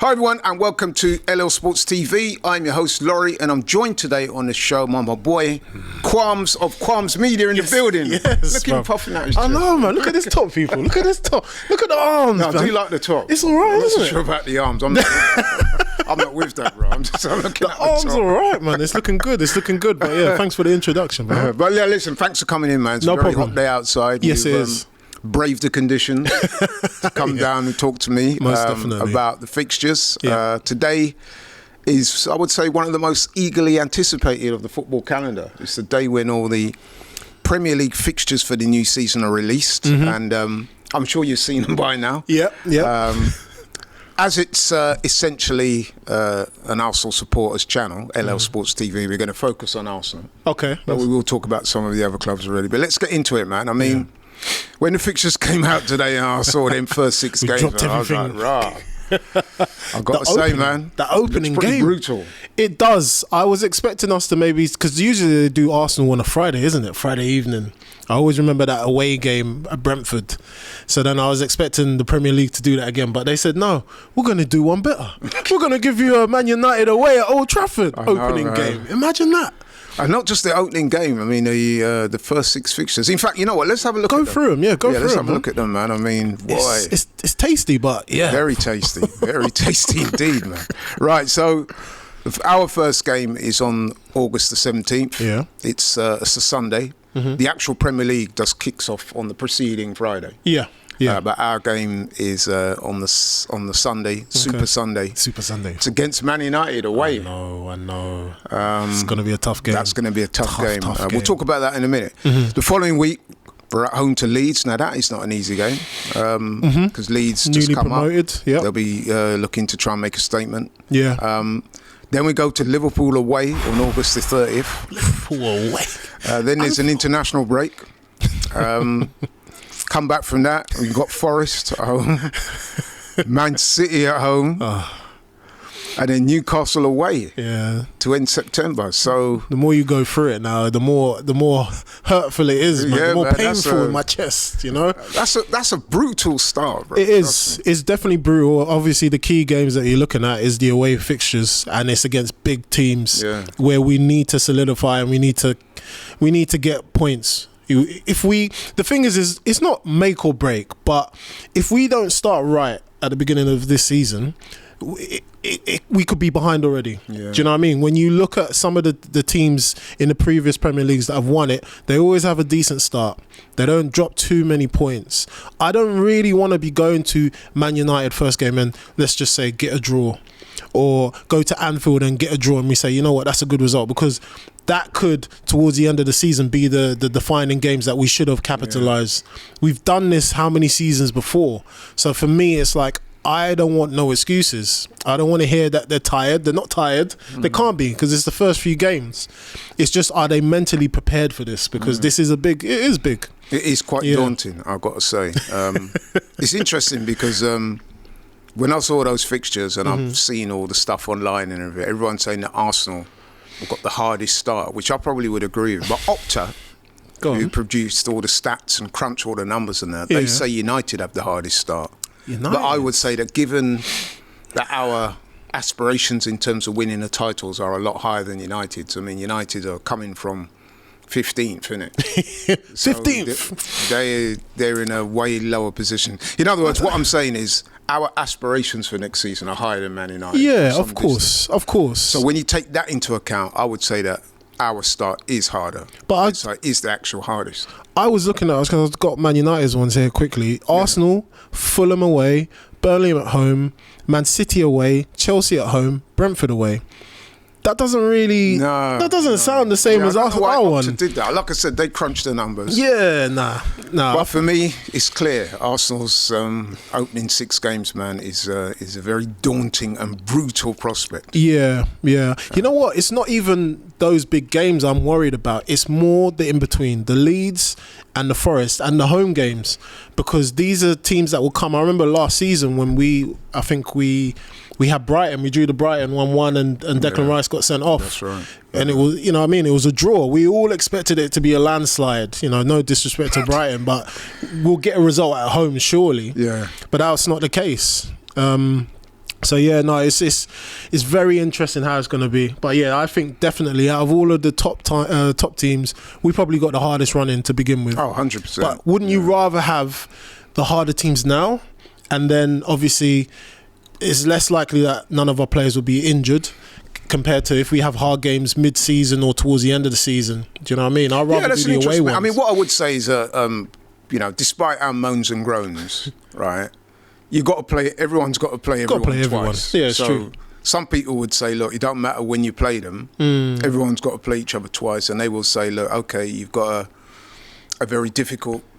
Hi everyone and welcome to LL Sports TV. I'm your host Laurie and I'm joined today on the show by my boy Qualms of Qualms Media in the building. Yes, look at him puffing out his I chest. know, man. Look at this top, people. Look at this top. Look at the arms, No, I man. do like the top. It's all right, I'm not isn't so it? sure about the arms. I'm not with that, bro. I'm looking at the Arms top. all right, man. It's looking good. It's looking good. But yeah, thanks for the introduction, man. But yeah, listen, thanks for coming in, man. It's No a very problem. hot day outside. Yes, You've, it is. Braved the conditions to come down and talk to me Most definitely. about the fixtures. Yeah. Today is, I would say, one of the most eagerly anticipated of the football calendar. It's the day when all the Premier League fixtures for the new season are released, and I'm sure you've seen them by now. Yep. As it's essentially an Arsenal supporters channel, LL Sports TV, we're going to focus on Arsenal. Okay. But we will talk about some of the other clubs already. But let's get into it, man. I mean, when the fixtures came out today and I saw them first six games, dropped I was everything. like, rah. I've got to say, man, the opening it's pretty game, brutal. It does. I was expecting us to maybe, because usually they do Arsenal on a Friday, isn't it? Friday evening. I always remember that away game at Brentford. So then I was expecting the Premier League to do that again, but they said no. We're going to do one better. We're going to give you a Man United away at Old Trafford opening game. Imagine that. And not just the opening game. I mean, the first six fixtures. In fact, you know what? Let's have a look. Go at them. through them. Yeah, go through let's them. have a look at them, man. I mean, boy, It's tasty, but yeah. very tasty, very tasty indeed, man. Right, so our first game is on August the 17th. Yeah. It's a Sunday. The actual Premier League just kicks off on the preceding Friday. Yeah. But our game is on the Sunday, Super Sunday. Super Sunday. It's against Man United away. I know. It's going to be a tough game. That's going to be a tough game. game. We'll talk about that in a minute. The following week, we're at home to Leeds. Now, that is not an easy game because Leeds just Newly come promoted. up. Yeah. They'll be looking to try and make a statement. Yeah. Then we go to Liverpool away on August the 30th. Liverpool away. Then there's an international break. Come back from that, we've got Forest at home, Man City at home, and then Newcastle away to end September. So the more you go through it now, the more hurtful it is, man. Yeah, The more man, painful in my chest, you know. that's a brutal start, bro. It is. It's definitely brutal. Obviously, the key games that you're looking at is the away fixtures, and it's against big teams where we need to solidify and we need to get points. The thing is it's not make or break, but if we don't start right at the beginning of this season, we could be behind already. Do you know what I mean? When you look at some of the teams in the previous Premier Leagues that have won it, they always have a decent start. They don't drop too many points. I don't really want to be going to Man United first game and let's just say get a draw, or go to Anfield and get a draw and we say, you know what, that's a good result, because that could, towards the end of the season, be the defining games that we should have capitalised. We've done this how many seasons before? So for me, it's like, I don't want no excuses. I don't want to hear that they're tired. They're not tired. They can't be, because it's the first few games. It's just, are they mentally prepared for this? Because this is it is big. It is quite daunting, I've got to say. It's interesting because when I saw those fixtures and I've seen all the stuff online and everything, everyone's saying that Arsenal have got the hardest start, which I probably would agree with. But Opta, who produced all the stats and crunch all the numbers and that, they say United have the hardest start. But I would say that given that our aspirations in terms of winning the titles are a lot higher than United's. I mean, United are coming from 15th, innit? 15th. So they're in a way lower position. In other words, what I'm saying is our aspirations for next season are higher than Man United. Yeah, of course. So when you take that into account, I would say that our start is harder. But is the actual hardest. I was looking at, because I've got Man United's ones here quickly. Arsenal, Fulham away, Burnley at home, Man City away, Chelsea at home, Brentford away. That doesn't really. That doesn't sound the same as our one. Did that? Like I said, they crunched the numbers. Yeah, nah. But for me, it's clear. Arsenal's opening 6 games, man, is a very daunting and brutal prospect. Yeah. You know what? It's not even those big games I'm worried about. It's more the in between, the Leeds and the Forest and the home games, because these are teams that will come. I remember last season when I think we had Brighton, we drew the Brighton 1-1 and Declan Rice got sent off. That's right. And it was, you know what I mean, it was a draw. We all expected it to be a landslide, you know, no disrespect to Brighton, but we'll get a result at home surely. Yeah. But that's not the case. So yeah, no, it's very interesting how it's going to be. But yeah, I think definitely out of all of the top teams, we probably got the hardest run in to begin with. Oh, 100%. But wouldn't you rather have the harder teams now, and then obviously it's less likely that none of our players will be injured compared to if we have hard games mid-season or towards the end of the season? Do you know what I mean? I'd rather do the away ones. I mean, what I would say is, despite our moans and groans, right? You got to play. Everyone's got to play everyone twice. Yeah, it's true. Some people would say, look, it don't matter when you play them. Everyone's got to play each other twice, and they will say, look, okay, you've got a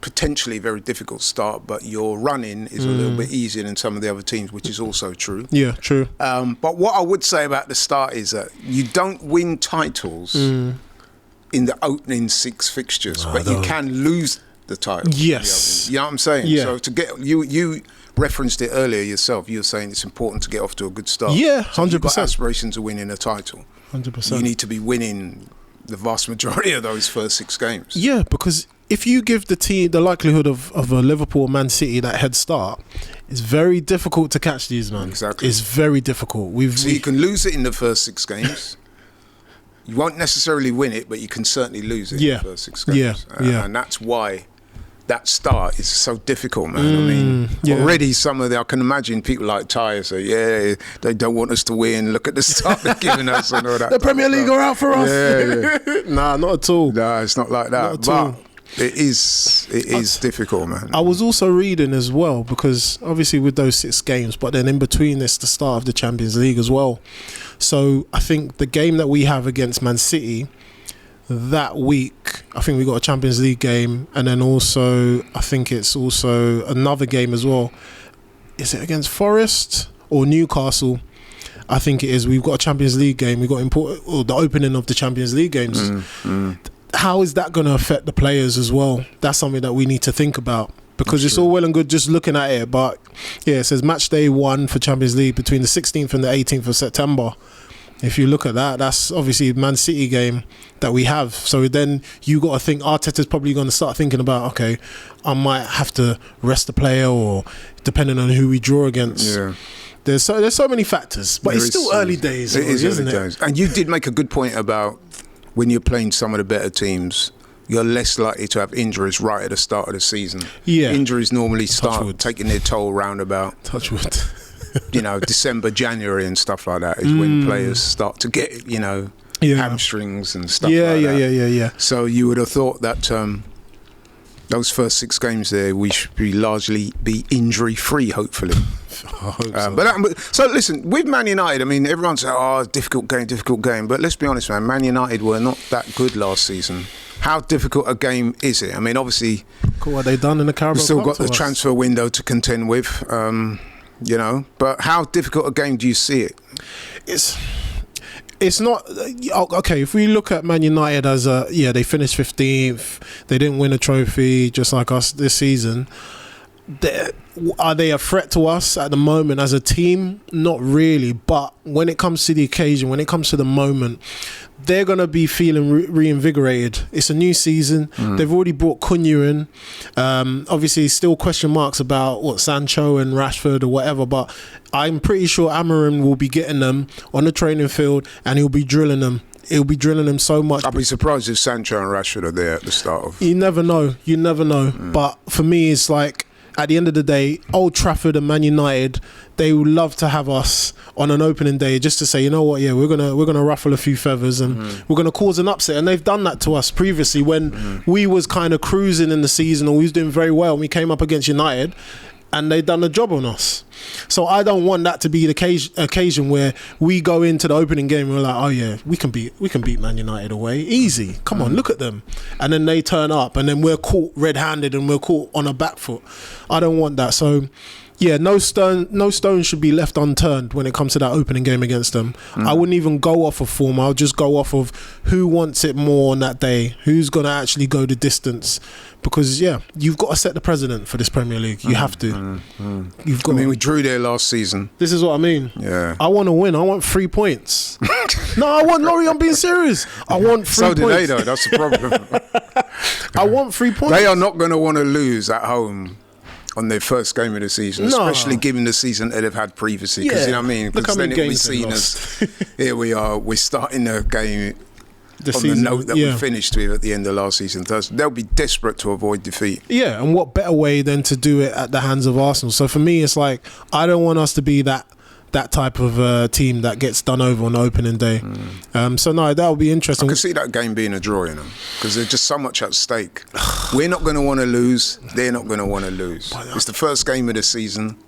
potentially very difficult start, but your running is a little bit easier than some of the other teams, which is also true. Yeah, true. But what I would say about the start is that you don't win titles in the opening 6 fixtures, but you can lose the title. Yes. You know what I'm saying? Yeah. So to get you referenced it earlier yourself. You were saying it's important to get off to a good start. Yeah, 100%. So you've got aspirations of winning a title. 100%. You need to be winning the vast majority of those first 6 games. Yeah, because if you give the team the likelihood of a Liverpool or Man City that head start, it's very difficult to catch these, man. Exactly. It's very difficult. You can lose it in the first 6 games. You won't necessarily win it, but you can certainly lose it in the first 6 games. And that's why that start is so difficult, man. I mean, already I can imagine people like Ty say, they don't want us to win. Look at the start they're giving us and all that. The Premier League are out for us. Yeah. Nah, not at all. Nah, it's not like that. But it is difficult, man. I was also reading as well, because obviously with those 6 games, but then in between it's the start of the Champions League as well. So I think the game that we have against Man City that week, I think we got a Champions League game, and then also I think it's also another game as well. Is it against Forest or Newcastle? I think it is. We've got a Champions League game. We've got the opening of the Champions League games. How is that going to affect the players as well? That's something that we need to think about, because it's all well and good just looking at it, but yeah, it says match day 1 for Champions League between the 16th and the 18th of September. If you look at that, that's obviously Man City game that we have. So then you got to think Arteta's probably going to start thinking about, okay, I might have to rest the player, or depending on who we draw against. Yeah. There's so many factors, but it's still early days. It is early days. And you did make a good point about when you're playing some of the better teams, you're less likely to have injuries right at the start of the season. Yeah. Injuries normally start taking their toll round about Touchwood. December, January and stuff like that is when players start to get, hamstrings and stuff like that. Yeah. So you would have thought that those first 6 games there, we should be largely injury-free, hopefully. So listen, with Man United, I mean, everyone says, difficult game. But let's be honest, man, Man United were not that good last season. How difficult a game is it? I mean, obviously, what they done in the Carabao Cup. We've still got the transfer window to contend with. But how difficult a game do you see it? It's not okay. If we look at Man United as they finished 15th, they didn't win a trophy just like us this season. Are they a threat to us at the moment as a team? Not really, but when it comes to the occasion, when it comes to the moment, they're going to be feeling reinvigorated. It's a new season. They've already brought Cunha in. Obviously, still question marks about Sancho and Rashford or whatever, but I'm pretty sure Amorim will be getting them on the training field and he'll be drilling them. He'll be drilling them so much. I'd be surprised if Sancho and Rashford are there at the start of. You never know. But for me, it's like, at the end of the day, Old Trafford and Man United, they would love to have us on an opening day just to say, you know what, we're gonna ruffle a few feathers and we're gonna cause an upset. And they've done that to us previously when we was kind of cruising in the season, or we was doing very well, and we came up against United and they done a job on us. So I don't want that to be the occasion where we go into the opening game and we're like, we can beat Man United away easy. Come on, look at them. And then they turn up and then we're caught red-handed and we're caught on a back foot. I don't want that. So no stone should be left unturned when it comes to that opening game against them. I wouldn't even go off of form. I'll just go off of who wants it more on that day, who's going to actually go the distance. Because you've got to set the precedent for this Premier League. You have to. You've got. We drew there last season. This is what I mean. Yeah. I want to win. I want 3 points. No, I want Laurie. I'm being serious. I want 3 points. So do they, though. That's the problem. I want 3 points. They are not going to want to lose at home on their first game of the season, especially given the season that they've had previously. Because you know what I mean? Because then it'll be seen as, here we are, we're starting the game on the note that we finished with at the end of last season. They'll be desperate to avoid defeat. Yeah, and what better way than to do it at the hands of Arsenal? So for me, it's like, I don't want us to be that type of team that gets done over on opening day. So no, that will be interesting. I can see that game being a draw, because there's just so much at stake. We're not going to want to lose. They're not going to want to lose. It's the first game of the season.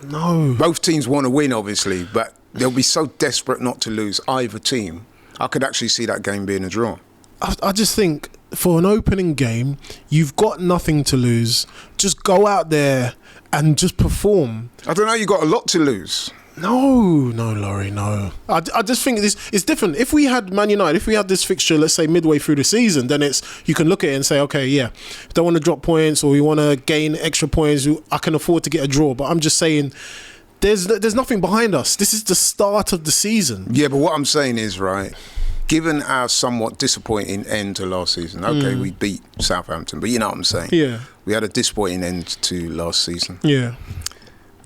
No. Both teams want to win, obviously, but they'll be so desperate not to lose either team. I could actually see that game being a draw. I just think for an opening game, you've got nothing to lose. Just go out there and just perform. I don't know, you got a lot to lose. No, Laurie, no. I just think it's different. If we had Man United, if we had this fixture, let's say midway through the season, then you can look at it and say, okay, yeah, don't want to drop points or we want to gain extra points, I can afford to get a draw. But I'm just saying, there's nothing behind us. This is the start of the season. Yeah, but what I'm saying is, right, given our somewhat disappointing end to last season, okay, we beat Southampton, but you know what I'm saying? Yeah. We had a disappointing end to last season. Yeah.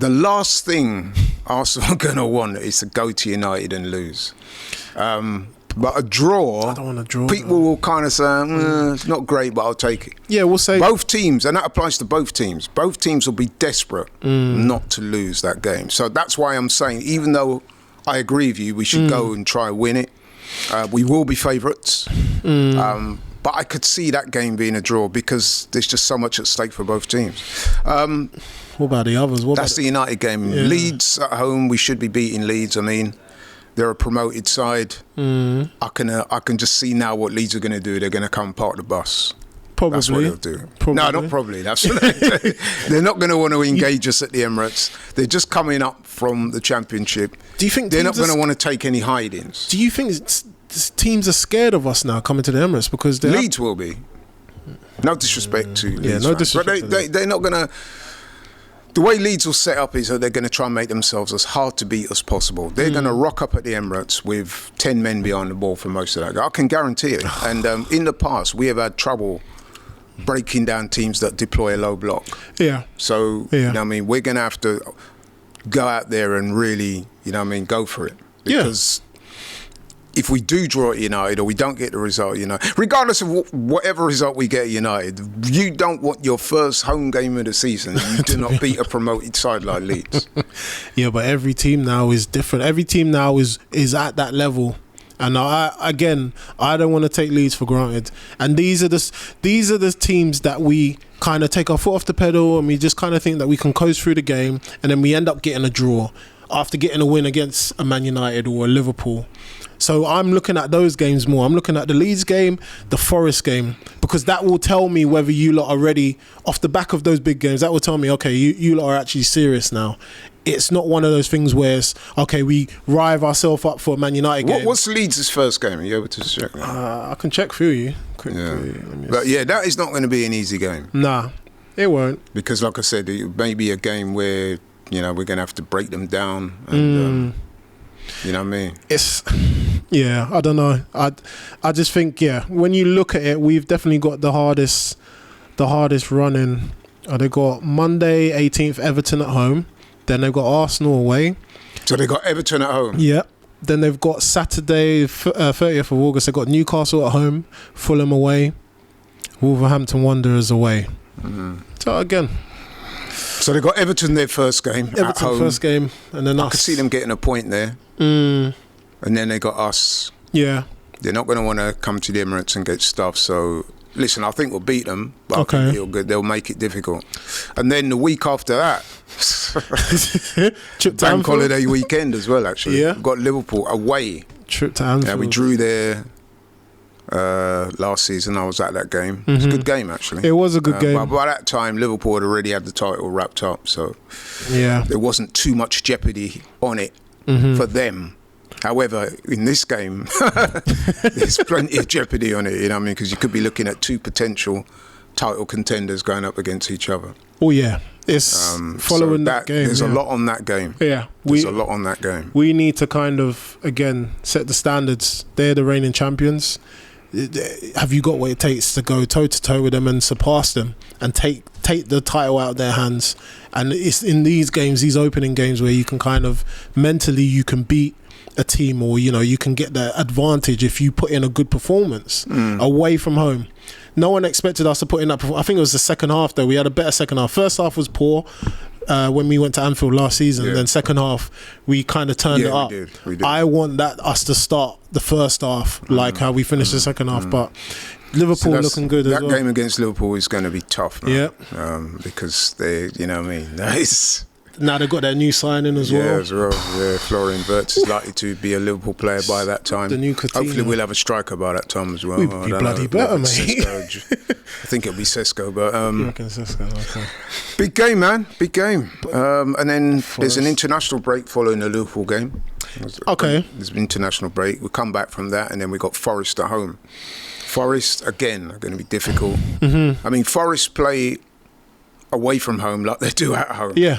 The last thing Arsenal are going to want is to go to United and lose. But a draw, I don't want a draw. People will kind of say, it's not great, but I'll take it. Yeah, we'll say. Both teams, and that applies to both teams will be desperate not to lose that game. So that's why I'm saying, even though I agree with you, we should go and try and win it. We will be favourites. But I could see that game being a draw because there's just so much at stake for both teams. What about the others? That's the United game. Yeah. Leeds at home, we should be beating Leeds. I mean, they're a promoted side. I can just see now what Leeds are going to do. They're going to come part of the bus. Probably. That's what they'll do. Probably. No, not probably. That's what they're not going to want to engage us at the Emirates. They're just coming up from the Championship. Do you think they're not going to want to take any hidings? Do you think teams are scared of us now coming to the Emirates because Leeds will be? No disrespect to Leeds. Yeah, no disrespect. But they're not going to. The way Leeds will set up is that they're going to try and make themselves as hard to beat as possible. They're going to rock up at the Emirates with 10 men behind the ball for most of that. I can guarantee it. And in the past, we have had trouble breaking down teams that deploy a low block. Yeah. So, you know what I mean, we're going to have to go out there and really, you know what I mean, go for it. Because if we do draw at United or we don't get the result at United, regardless of whatever result we get at United, you don't want your first home game of the season. You do not beat a promoted side like Leeds. Yeah, but every team now is different. Every team now is at that level. And I don't want to take Leeds for granted. And these are the teams that we kind of take our foot off the pedal and we just kind of think that we can coast through the game and then we end up getting a draw after getting a win against a Man United or a Liverpool. So I'm looking at those games more. I'm looking at the Leeds game, the Forest game, because that will tell me whether you lot are ready off the back of those big games. That will tell me, okay, you lot are actually serious now. It's not one of those things where it's, okay, we rive ourselves up for a Man United game. What's Leeds' first game? Are you able to check? I can check for you. But yeah, that is not going to be an easy game. Nah, it won't. Because like I said, it may be a game where, you know, we're going to have to break them down and... you know what I mean? Yeah, I don't know. I just think, when you look at it, we've definitely got the hardest running. They got Monday 18th Everton at home. Then they've got Arsenal away. So they got Everton at home? Yeah. Then they've got Saturday 30th of August. They've got Newcastle at home, Fulham away, Wolverhampton Wanderers away. So again... So they got Everton their first game at home. First game, and then I could see them getting a point there. And then they got us. Yeah. They're not going to want to come to the Emirates and get stuff. So listen, I think we'll beat them, but I think they'll make it difficult. And then the week after that, bank holiday weekend as well. Actually, we've got Liverpool away. Trip to Anfield. Yeah, we drew there. Last season I was at that game. It was a good game actually. It was a good game. But by that time Liverpool had already had the title wrapped up, so there wasn't too much jeopardy on it for them. However, in this game there's plenty of jeopardy on it, you know what I mean, because you could be looking at two potential title contenders going up against each other. Oh yeah, it's following that game. There's a lot on that game. Yeah, there's a lot on that game. We need to kind of again set the standards. They're the reigning champions. Have you got what it takes to go toe to toe with them and surpass them and take take the title out of their hands. And it's in these games, these opening games, where you can kind of mentally you can beat a team, or you can get the advantage if you put in a good performance away from home. No one expected us to put in that performance. I think it was the second half though. We had a better second half. First half was poor when we went to Anfield last season. Then second half we kind of turned it up. We did. I want us to start the first half like how we finished the second half, but Liverpool looking good as well. That game against Liverpool is going to be tough, man. Because they, you know what I mean? Now they've got their new signing as well. Yeah, as well. Yeah, Florian Wirtz is likely to be a Liverpool player by that time. The new Coutinho. Hopefully we'll have a striker by that time as well. We'd be bloody better, mate. I think it'll be Sesko, but you reckon Sesko? Okay. Big game, man. Big game. And then there's an international break following the Liverpool game. Okay. There's an international break. We come back from that, and then we got Forest at home. Forest again are going to be difficult. I mean, Forest play away from home like they do at home. Yeah.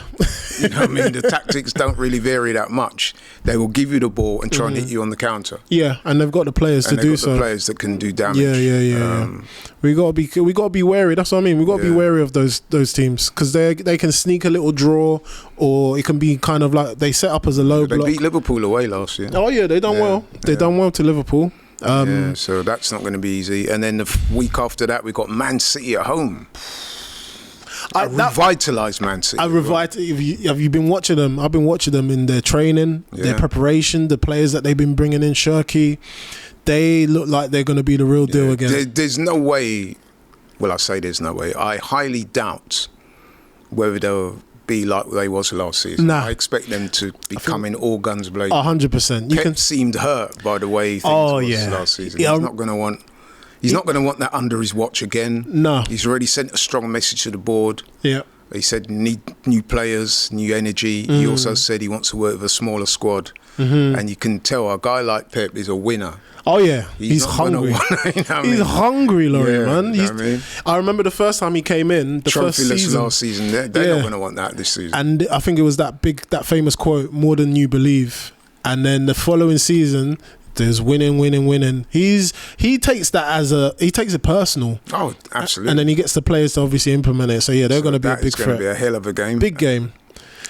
You know what I mean? The tactics don't really vary that much. They will give you the ball and try and hit you on the counter. Yeah, and they've got the players to do so. The players that can do damage. Yeah. We got to be wary. That's what I mean. We got to be wary of those teams, because they can sneak a little draw, or it can be kind of like they set up as a low block. They beat Liverpool away last year. Oh yeah, they done well. They done well to Liverpool. So that's not going to be easy. And then the week after that, we got Man City at home. Revitalised Man City. Have you been watching them? I've been watching them in their training, their preparation, the players that they've been bringing in. Shirky, they look like they're going to be the real deal again. There's no way. Well, I say there's no way. I highly doubt whether they'll be like they was last season. I expect them to be coming all guns blazing. 100%. Pep seemed hurt by the way things was last season. He's not going to want. He's not going to want that under his watch again. No. He's already sent a strong message to the board. Yeah. He said need new players, new energy. He also said he wants to work with a smaller squad. And you can tell a guy like Pep is a winner. Oh yeah, he's hungry. He's hungry, Laurie, man. I remember the first time he came in, the first season. Last season, they're not going to want that this season. And I think it was that famous quote, "More than you believe." And then the following season, there's winning. He takes it personal. Oh, absolutely. And then he gets the players to obviously implement it. So yeah, they're going to be a big threat. It's going to be a hell of a game. Big game.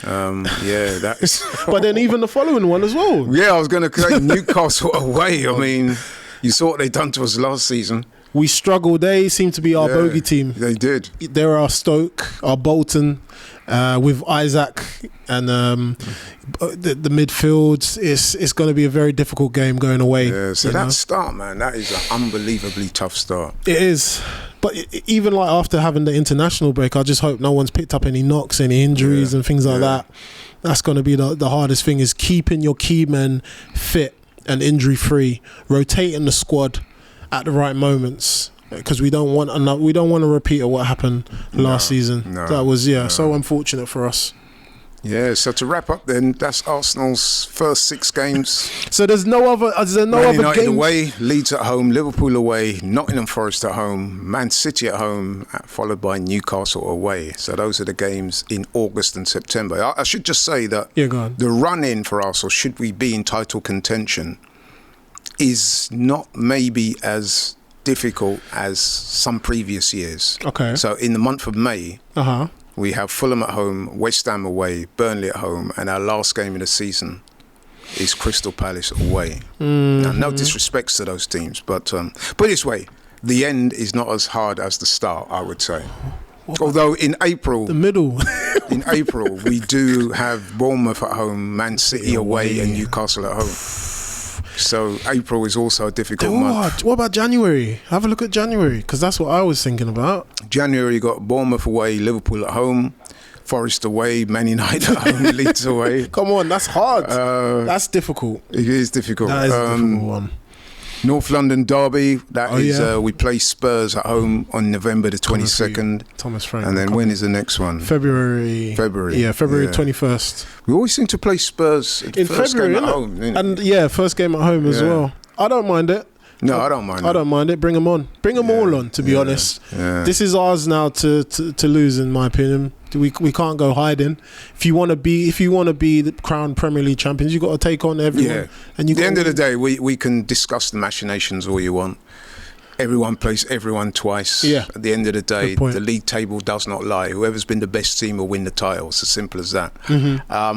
That is. But then even the following one as well. Yeah, I was going to say Newcastle away. I mean, you saw what they done to us last season. We struggled. They seem to be our bogey team. They did. They're our Stoke, our Bolton, with Isaac and the midfield. It's going to be a very difficult game going away. Yeah, so that start, man, that is an unbelievably tough start. It is. But even like after having the international break, I just hope no one's picked up any knocks, any injuries and things like that. That's going to be the hardest thing, is keeping your key men fit and injury free, rotating the squad at the right moments, because we don't want a repeat of what happened last season. That was so unfortunate for us. Yeah, so to wrap up then, that's Arsenal's first 6 games. So there's no other United games? Away, Leeds at home, Liverpool away, Nottingham Forest at home, Man City at home, followed by Newcastle away. So those are the games in August and September. I should just say that the run-in for Arsenal, should we be in title contention, is not maybe as difficult as some previous years. Okay. So in the month of May, we have Fulham at home, West Ham away, Burnley at home, and our last game of the season is Crystal Palace away. Now, no disrespects to those teams, but put it this way, the end is not as hard as the start, I would say. Although in April, the middle, in April, we do have Bournemouth at home, Man City away, and Newcastle at home. So April is also a difficult month. What about January? Have a look at January, because that's what I was thinking about. January, you got Bournemouth away, Liverpool at home, Forest away, Man United at home, Leeds away. Come on, that's hard. That's difficult. It is difficult. That is a difficult one. North London derby, we play Spurs at home on November the 22nd. Thomas Frank. And then when is the next one? February. Yeah, February 21st. We always seem to play Spurs in first February, game at home. And first game at home as well. I don't mind it. No, I don't mind it. I don't mind it. Bring them on. Bring them all on, to be honest. Yeah. This is ours now to lose, in my opinion. We can't go hiding. If you want to be the crowned Premier League champions, you got to take on everyone. Yeah. And at the end of the day, we can discuss the machinations all you want. everyone plays everyone twice. Yeah. At the end of the day, Good point. the league table does not lie. Whoever's been the best team will win the title. It's as simple as that.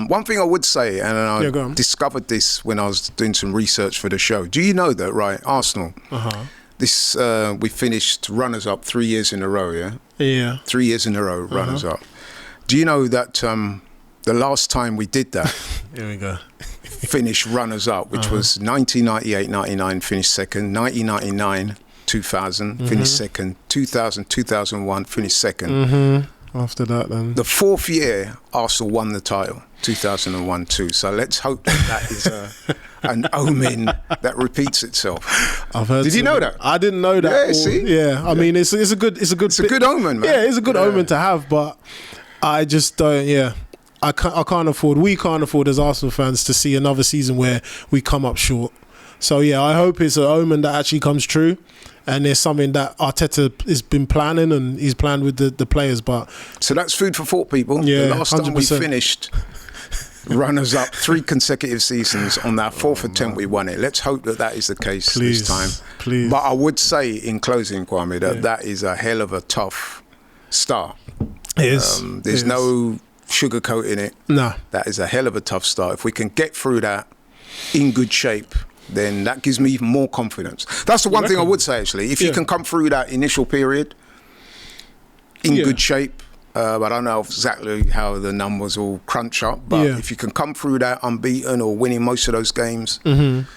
One thing I would say, and I go on. discovered this when I was doing some research for the show. Do you know that, right, Arsenal, this we finished runners-up 3 years in a row, yeah? Yeah. 3 years in a row, runners-up. Do you know that the last time we did that, Here we go. finished runners-up, which was 1998-99, finished second, 1999, 2000, finished second, 2000, 2001, finished second. After that, then. The fourth year, Arsenal won the title, 2001 too. So let's hope that is an omen that repeats itself. I've heard. Did you know that? I didn't know that. Yeah, see? Yeah, I mean, it's a good omen, man. Yeah, it's a good omen to have, but I just don't. Yeah, I can't afford. We can't afford as Arsenal fans to see another season where we come up short. So yeah, I hope it's an omen that actually comes true. And there's something that Arteta has been planning, and he's planned with the players. But so that's food for thought, people. Yeah, the last time we 100%. finished runners up 3 consecutive seasons, on our fourth attempt we won it. Let's hope that is the case this time. Please. But I would say in closing, Kwame, that is a hell of a tough start. It is. There's no sugarcoating it. Nah. That is a hell of a tough start. If we can get through that in good shape, then that gives me even more confidence. That's the one thing I would say, actually. If you can come through that initial period in good shape, but I don't know exactly how the numbers will crunch up, but if you can come through that unbeaten or winning most of those games,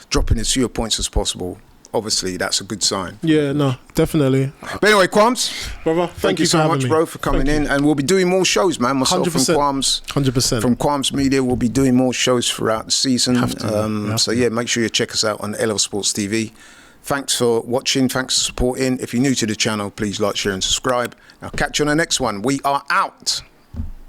dropping as few points as possible, obviously that's a good sign. Yeah, no, definitely. But anyway, Quams, brother, thank you so much, bro, for coming in. And we'll be doing more shows, man. Myself 100%. from Quams. 100%. From Quams Media, we'll be doing more shows throughout the season. So yeah, make sure you check us out on LL Sports TV. Thanks for watching. Thanks for supporting. If you're new to the channel, please like, share and subscribe. I'll catch you on the next one. We are out.